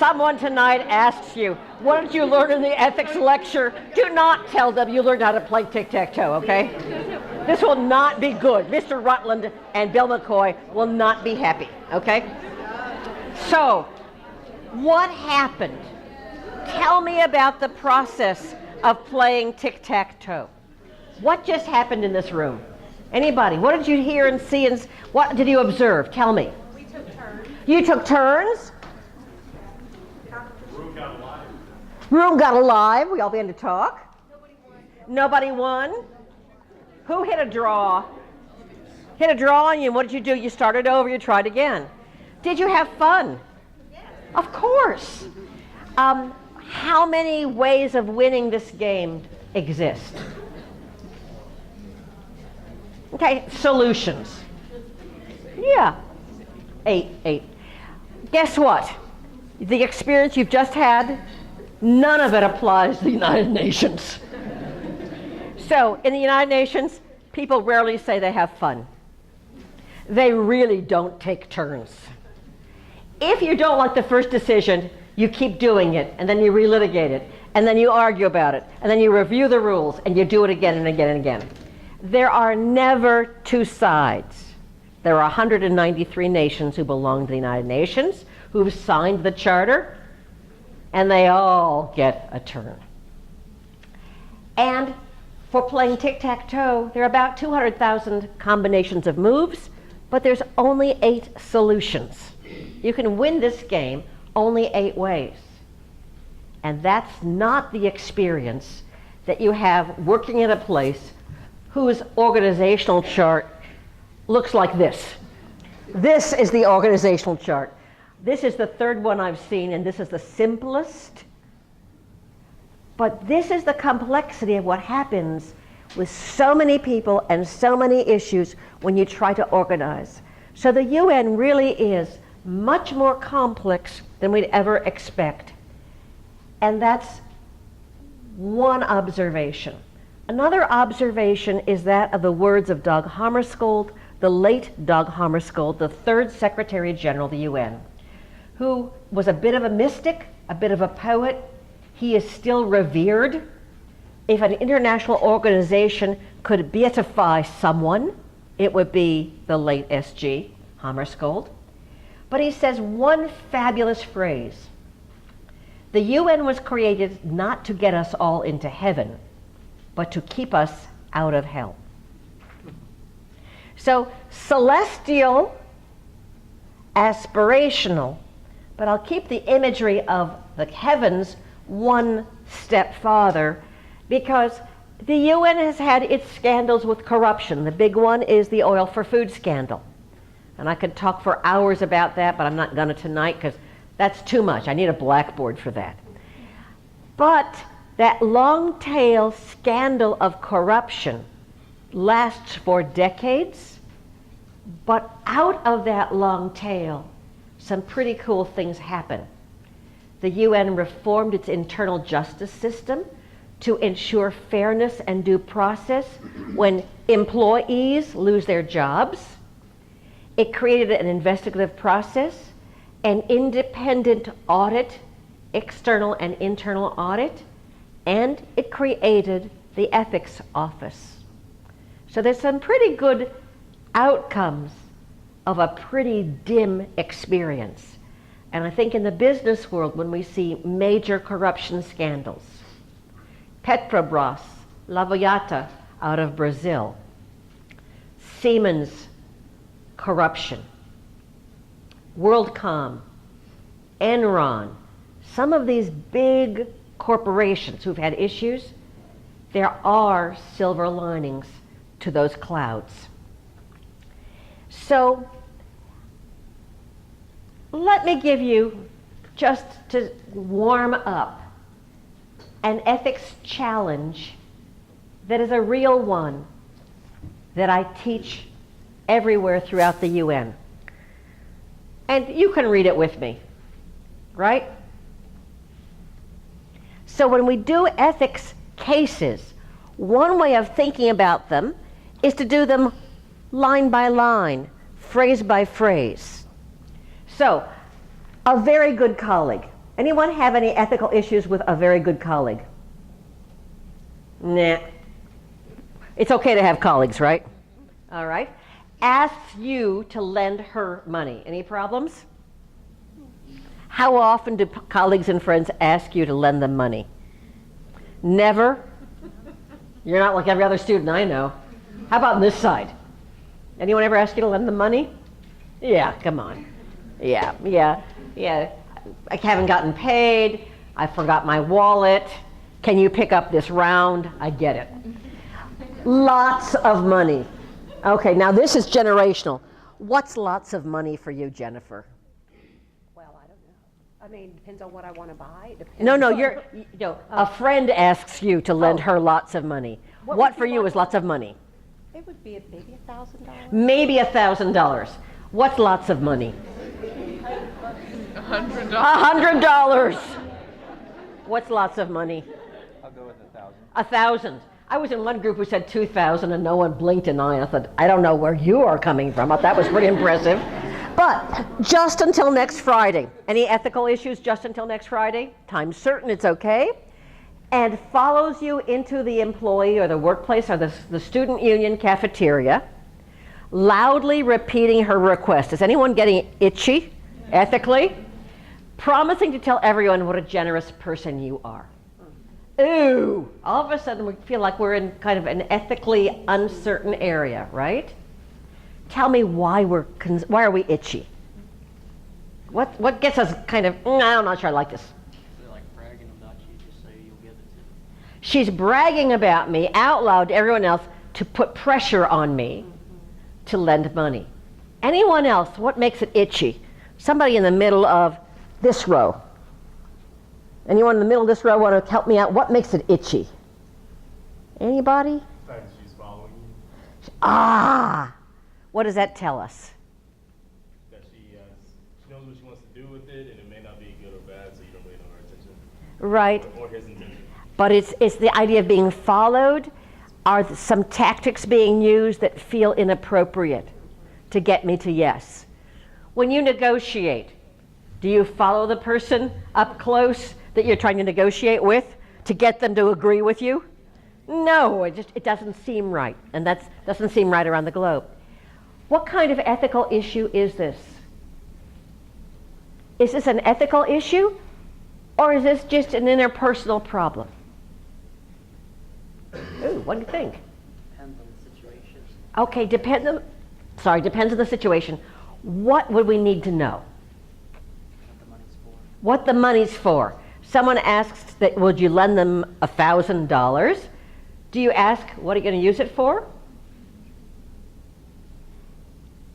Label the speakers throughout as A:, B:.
A: someone tonight asks you, what did you learn in the ethics lecture? Do not tell them you learned how to play tic-tac-toe, okay? This will not be good. Mr. Rutland and Bill McCoy will not be happy, okay? So, what happened? Tell me about the process of playing tic-tac-toe. What just happened in this room? Anybody? What did you hear and see and what did you observe? Tell me.
B: We took turns.
A: You took turns?
C: Room got alive.
A: Room got alive. We all began to talk.
B: Nobody won.
A: Nobody won? Who hit a draw? Hit a draw on you, and what did you do? You started over, you tried again. Did you have fun?
B: Yes.
A: Of course. How many ways of winning this game exist? Okay, solutions. Yeah, eight. Guess what? The experience you've just had, none of it applies to the United Nations. So, in the United Nations, people rarely say they have fun. They really don't take turns. If you don't like the first decision, you keep doing it, and then you relitigate it, and then you argue about it, and then you review the rules, and you do it again and again and again. There are never two sides. There are 193 nations who belong to the United Nations, who've signed the charter, and they all get a turn. And for playing tic-tac-toe, there are about 200,000 combinations of moves, but there's only 8 solutions. You can win this game only 8 ways. And that's not the experience that you have working at a place whose organizational chart looks like this. This is the organizational chart. This is the third one I've seen, and this is the simplest. But this is the complexity of what happens with so many people and so many issues when you try to organize. So the UN really is much more complex than we'd ever expect. And that's one observation. Another observation is that of the words of Dag Hammarskjöld, the late Dag Hammarskjöld, the third Secretary General of the UN, who was a bit of a mystic, a bit of a poet. He is still revered. If an international organization could beatify someone, it would be the late S.G. Hammarskjöld. But he says one fabulous phrase. The UN was created not to get us all into heaven, but to keep us out of hell. So celestial, aspirational, but I'll keep the imagery of the heavens one step farther, because the UN has had its scandals with corruption. The big one is the oil for food scandal. And I could talk for hours about that, but I'm not going to tonight because that's too much. I need a blackboard for that. But that long tail scandal of corruption lasts for decades, but out of that long tail, some pretty cool things happen. The UN reformed its internal justice system to ensure fairness and due process when employees lose their jobs. It created an investigative process, an independent audit, external and internal audit, and it created the ethics office. So there's some pretty good outcomes of a pretty dim experience. And I think in the business world, when we see major corruption scandals, Petrobras, Lava Jato out of Brazil, Siemens corruption, WorldCom, Enron, some of these big corporations who've had issues, there are silver linings to those clouds. So let me give you, just to warm up, an ethics challenge that is a real one that I teach everywhere throughout the UN. And you can read it with me, right? So when we do ethics cases, one way of thinking about them is to do them line by line, phrase by phrase. So, a very good colleague, Anyone have any ethical issues with a very good colleague? Nah. It's okay to have colleagues, right? All right. Asks you to lend her money. Any problems? How often do colleagues and friends ask you to lend them money? Never? You're not like every other student I know. How about on this side? Anyone ever ask you to lend them money? Yeah, come on. Yeah. I haven't gotten paid. I forgot my wallet. Can you pick up this round? I get it. Lots of money. Okay, now this is generational. What's lots of money for you, Jennifer?
B: Well, I don't know. I mean, depends on what I want to buy.
A: A friend asks you to lend her lots of money. What for you is lots of money?
B: It would be maybe $1,000.
A: Maybe $1,000. What's lots of money?
C: $100.
A: $100. What's lots of money?
C: I'll go with 1,000.
A: 1,000. I was in one group who said 2,000 and no one blinked an eye. I thought, I don't know where you are coming from. That was pretty impressive. But just until next Friday. Any ethical issues just until next Friday? Time certain, it's okay. And follows you into the employee or the workplace or the student union cafeteria, loudly repeating her request. Is anyone getting itchy ethically? Promising to tell everyone what a generous person you are. Ooh, all of a sudden we feel like we're in kind of an ethically uncertain area, right? Tell me why are we itchy? What gets us kind of, I'm not sure I like this.
D: They're like bragging about you just so you'll give it to them.
A: She's bragging about me out loud to everyone else to put pressure on me to lend money. Anyone else, what makes it itchy? Somebody in the middle of this row. Anyone in the middle of this row want to help me out? What makes it itchy? Anybody?
E: The fact that she's following you.
A: Ah! What does that tell us?
E: That she knows what she wants to do with it, and it may not be good or bad, so you don't really know her intention.
A: Right.
E: Or his intention.
A: But it's the idea of being followed. Are some tactics being used that feel inappropriate to get me to yes? When you negotiate, do you follow the person up close that you're trying to negotiate with to get them to agree with you? No, it doesn't seem right, and that doesn't seem right around the globe. What kind of ethical issue is this? Is this an ethical issue, or is this just an interpersonal problem? Ooh, what do you think?
D: Depends on the situation.
A: Okay, depends on the situation. What would we need to know?
D: What the money's for.
A: What the money's for. Someone asks that, would you lend them $1,000? Do you ask, what are you going to use it for?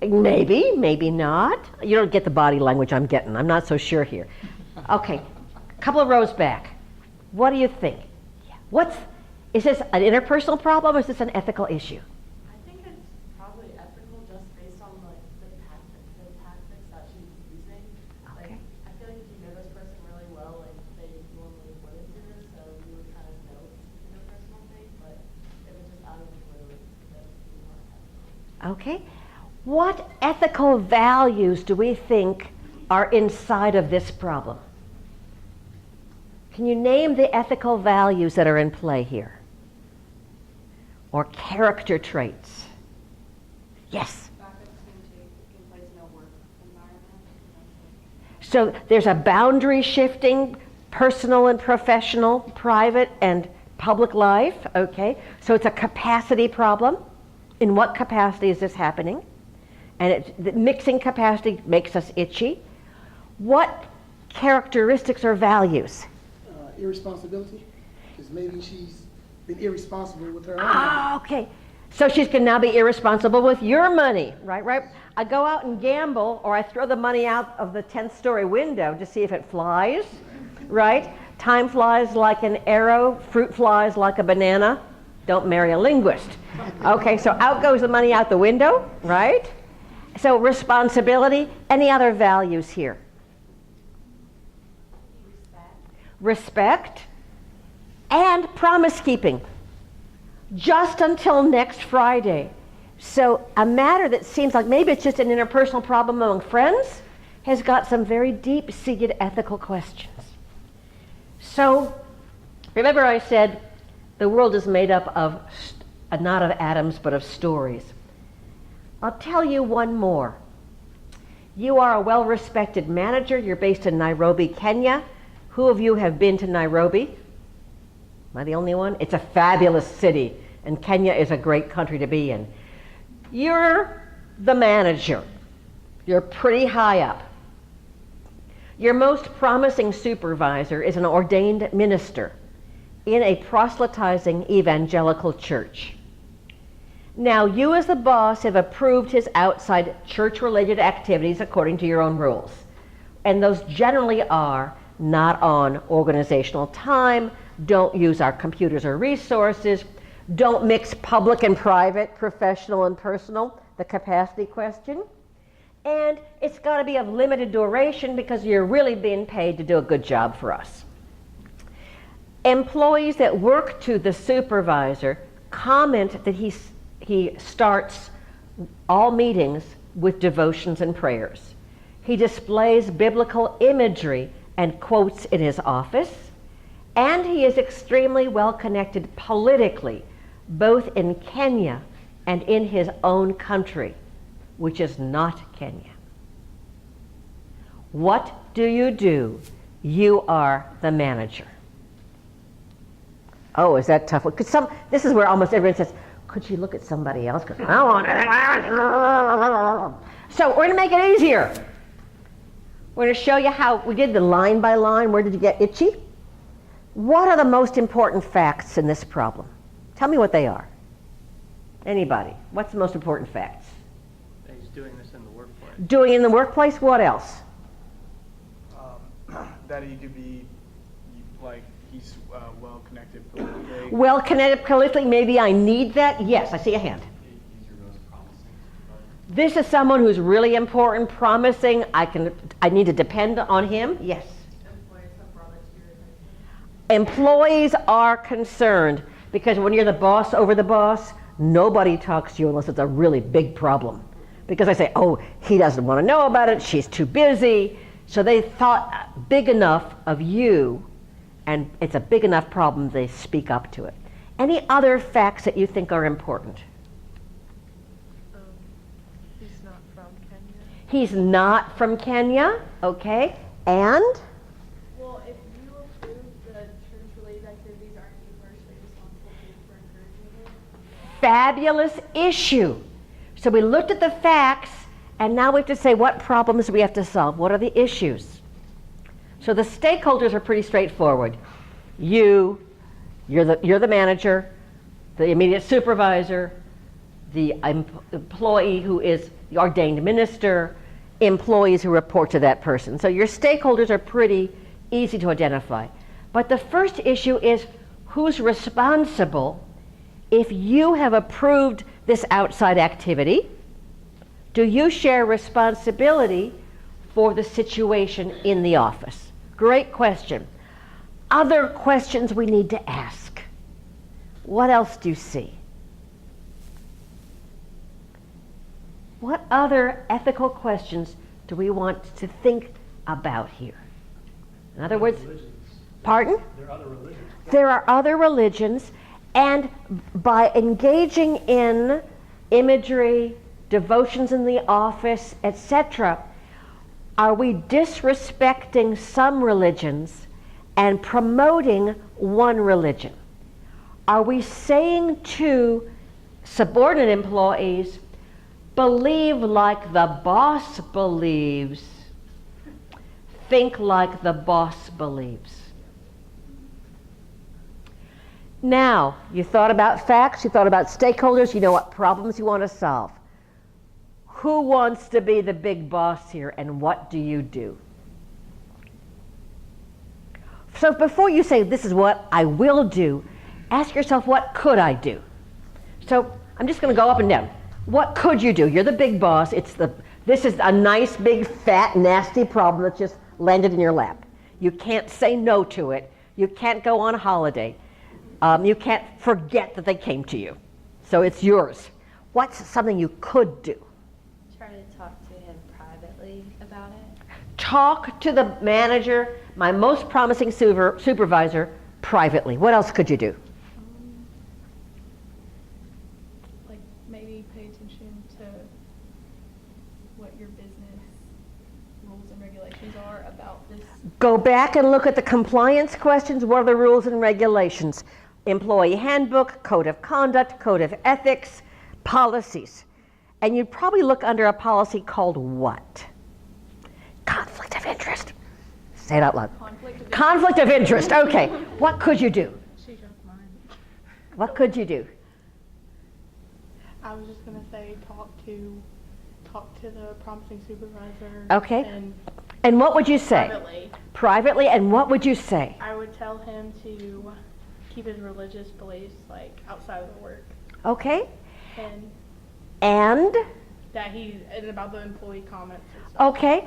A: Maybe, maybe not. You don't get the body language I'm getting. I'm not so sure here. Okay, a couple of rows back. What do you think? Is this an interpersonal problem or is this an ethical issue?
F: I think it's probably ethical just based on like the tactics that she's using. Like,
A: Okay.
F: I feel like if you know this person really well, like they normally wouldn't do this, so you would kind of know it's an interpersonal thing. But if it's just out of the blue, then you want to.
A: Okay. What ethical values do we think are inside of this problem? Can you name the ethical values that are in play here? Or character traits? Yes? So there's a boundary shifting, personal and professional, private and public life, okay? So it's a capacity problem. In what capacity is this happening? And the mixing capacity makes us itchy. What characteristics or values?
G: Irresponsibility, because maybe she's been irresponsible with her own money.
A: Ah, okay. So she's going to now be irresponsible with your money, right? I go out and gamble, or I throw the money out of the 10th story window to see if it flies, right? Time flies like an arrow, fruit flies like a banana. Don't marry a linguist. Okay, so out goes the money out the window, right? So responsibility, any other values here? Respect and promise keeping. Just until next Friday. So a matter that seems like maybe it's just an interpersonal problem among friends has got some very deep-seated ethical questions. So, remember I said the world is made up of not of atoms, but of stories. I'll tell you one more. You are a well-respected manager. You're based in Nairobi, Kenya. Who of you have been to Nairobi? Am I the only one? It's a fabulous city, and Kenya is a great country to be in. You're the manager. You're pretty high up. Your most promising supervisor is an ordained minister in a proselytizing evangelical church. Now, you as the boss have approved his outside church-related activities according to your own rules. And those generally are not on organizational time, don't use our computers or resources, don't mix public and private, professional and personal, the capacity question. And it's got to be of limited duration because you're really being paid to do a good job for us. Employees that work to the supervisor comment that he starts all meetings with devotions and prayers. He displays biblical imagery and quotes in his office, and he is extremely well connected politically, both in Kenya and in his own country, which is not Kenya. What do? You are the manager. Oh, is that tough? This is where almost everyone says, could you look at somebody else? Because I want it. So we're going to make it easier. We're going to show you how we did the line by line. Where did you get itchy? What are the most important facts in this problem? Tell me what they are. Anybody? What's the most important facts?
D: He's doing this in the workplace.
A: Doing it in the workplace? What else?
C: That he could be, like, he's well connected politically.
A: Well connected politically, maybe I need that? Yes, I see a hand.
E: He's your most promising supervisor.
A: This is someone who's really important, promising. I need to depend on him. Yes.
F: Employees have brought it to your attention.
A: Employees are concerned because when you're the boss over the boss, nobody talks to you unless it's a really big problem. Because I say, oh, he doesn't want to know about it, she's too busy. So they thought big enough of you, and it's a big enough problem they speak up to it. Any other facts that you think are important?
F: He's not from Kenya.
A: He's not from Kenya, okay, and?
F: Well, if you approve the church-related activities, aren't you partially responsible for encouraging it?
A: Fabulous issue. So we looked at the facts, and now we have to say what problems we have to solve. What are the issues? So the stakeholders are pretty straightforward. You're the manager, the immediate supervisor, the employee who is the ordained minister, employees who report to that person. So your stakeholders are pretty easy to identify. But the first issue is who's responsible if you have approved this outside activity. Do you share responsibility for the situation in the office? Great question. Other questions we need to ask. What else do you see? What other ethical questions do we want to think about here? In other words, pardon?
E: There are other religions.
A: There are other religions, and by engaging in imagery, devotions in the office, etc., are we disrespecting some religions and promoting one religion? Are we saying to subordinate employees, believe like the boss believes, think like the boss believes? Now, you thought about facts, you thought about stakeholders, you know what problems you want to solve. Who wants to be the big boss here, and what do you do? So before you say, this is what I will do, ask yourself, what could I do? So I'm just going to go up and down. What could you do? You're the big boss. This is a nice, big, fat, nasty problem that just landed in your lap. You can't say no to it. You can't go on holiday. You can't forget that they came to you. So it's yours. What's something you could do?
H: Try to talk to him privately about it.
A: Talk to the manager my most promising supervisor privately. What else could you do?
H: Like maybe pay attention to what your business rules and regulations are about this.
A: Go back and look at the compliance questions. What are the rules and regulations? Employee handbook, code of conduct, code of ethics, policies. And you'd probably look under a policy called what? Conflict of interest. Say it out loud. Conflict of interest. Okay. What could you do?
H: She jumped mine.
A: What could you do?
I: I was just gonna say talk to the promising supervisor.
A: Okay.
I: And
A: what would you say?
I: privately,
A: Privately, and what would you say?
I: I would tell him to keep his religious beliefs like outside of the work,
A: Okay.
I: and
A: And?
I: and about the employee comments and stuff.
A: Okay.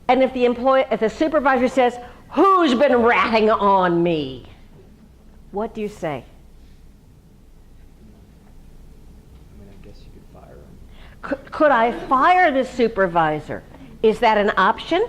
A: And if the supervisor says, who's been ratting on me? What do you say?
D: I mean, I guess you could fire him.
A: Could I fire the supervisor? Is that an option?